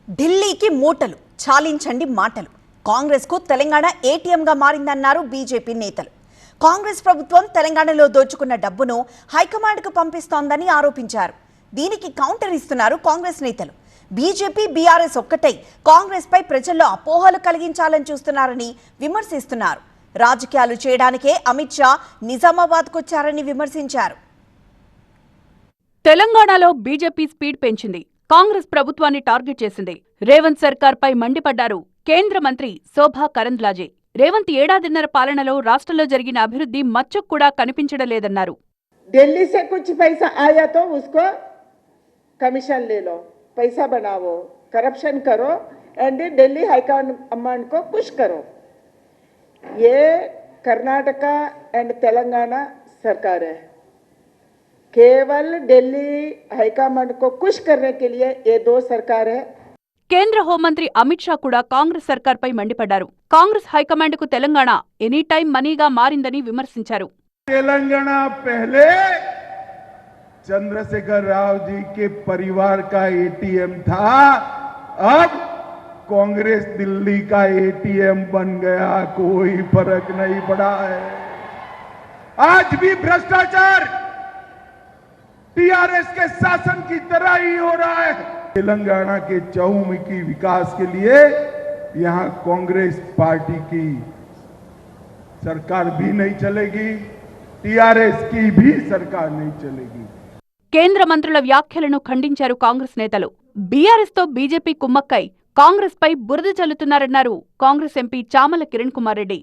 ఢిల్లీకి మూటలు చాలించండి మాటలు. కాంగ్రెస్కు తెలంగాణ ఏటీఎంగా మారిందన్నారు బీజేపీ నేతలు. కాంగ్రెస్ ప్రభుత్వం తెలంగాణలో దోచుకున్న డబ్బును హైకమాండ్కు పంపిస్తోందని ఆరోపించారు. దీనికి కౌంటర్ ఇస్తున్నారు కాంగ్రెస్ నేతలు. బీజేపీ బీఆర్ఎస్ ఒక్కటై కాంగ్రెస్పై ప్రజల్లో అపోహలు కలిగించాలని చూస్తున్నారని విమర్శిస్తున్నారు. రాజకీయాలు చేయడానికే అమిత్ షా నిజామాబాద్కొచ్చారని విమర్శించారు. తెలంగాణలో బీజేపీ స్పీడ్ పెంచింది. కాంగ్రెస్ ప్రభుత్వాన్ని టార్గెట్ చేసింది. రేవంత్ సర్కార్పై మండిపడ్డారు కేంద్ర మంత్రి శోభా కరంద్లాజే. రేవంత్ ఏడాదిన్నర పాలనలో రాష్ట్రంలో జరిగిన అభివృద్ధి మచ్చుకు కూడా కనిపించడం లేదన్నారు. ఢిల్లీ से कुछ पैसा आया तो उसको कमीशन ले लो, पैसा बनाओ, करप्शन करो एंड दिल्ली हाईकमांड को पुश करो. ये कर्नाटका एंड तेलंगाना सरकार है. केवल दिल्ली हाईकमांड को खुश करने के लिए ये दो सरकार है. కేంద్ర హోంమంత్రి అమిత్ షా కూడా కాంగ్రెస్ సర్కార్పై మండిపడ్డారు. కాంగ్రెస్ హైకమాండ్కు తెలంగాణ ఎనీ టైం మనీగా మారిందని విమర్శించారు. तेलंगाना पहले चंद्रशेखर राव जी के परिवार का एटीएम था, अब कांग्रेस दिल्ली का एटीएम बन गया. कोई फर्क नहीं पड़ा है. आज भी भ्रष्टाचार टीआरएस के शासन की तरह ही हो रहा है. तेलंगाना के चहुमुखी विकास के लिए यहां कांग्रेस पार्टी की सरकार भी नहीं चलेगी, टीआरएस की भी सरकार नहीं चलेगी. కేంద్ర మంత్రుల వ్యాఖ్యలను ఖండించారు కాంగ్రెస్ నేతలు. బీఆర్ఎస్ తో బీజేపీ కుమ్మక్కై కాంగ్రెస్ పై బురద చల్లుతున్నారన్నారు కాంగ్రెస్ ఎంపీ చామల కిరణ్ కుమార్ రెడ్డి.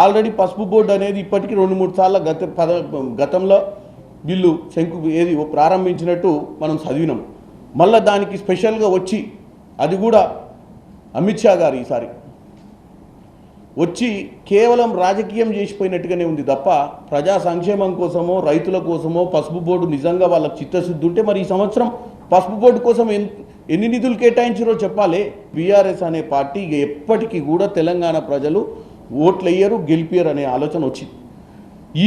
ఆల్రెడీ పసుపు బోర్డు అనేది ఇప్పటికీ 2-3 సార్లు గతంలో వీళ్ళు ఏది ప్రారంభించినట్టు మనం చదివినాం. మళ్ళీ దానికి స్పెషల్గా వచ్చి అది కూడా అమిత్ షా గారు ఈసారి వచ్చి కేవలం రాజకీయం చేసిపోయినట్టుగానే ఉంది తప్ప ప్రజా సంక్షేమం కోసమో రైతుల కోసమో పసుపు బోర్డు నిజంగా వాళ్ళకి చిత్తశుద్ధి ఉంటే మరి ఈ సంవత్సరం పసుపు బోర్డు కోసం ఎన్ని నిధులు కేటాయించారో చెప్పాలి. బీఆర్ఎస్ అనే పార్టీ ఎప్పటికీ కూడా తెలంగాణ ప్రజలు ఓట్లు వేయరు, గెలిపారు అనే ఆలోచన వచ్చింది.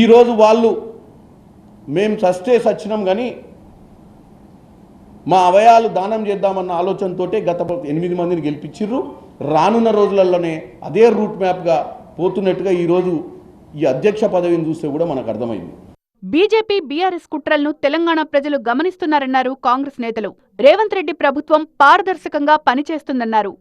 ఈరోజు వాళ్ళు మేము సచ్చినాం కానీ మా అవయాలు దానం చేద్దామన్న ఆలోచనతోటే గత 8 మందిని గెలిపించిర్రు. రానున్న రోజులలోనే అదే రూట్ మ్యాప్గా పోతున్నట్టుగా ఈరోజు ఈ అధ్యక్ష పదవిని చూస్తే కూడా మనకు అర్థమైంది. బీజేపీ బీఆర్ఎస్ కుట్రలను తెలంగాణ ప్రజలు గమనిస్తున్నారన్నారు కాంగ్రెస్ నేతలు. రేవంత్ రెడ్డి ప్రభుత్వం పారదర్శకంగా పనిచేస్తుందన్నారు.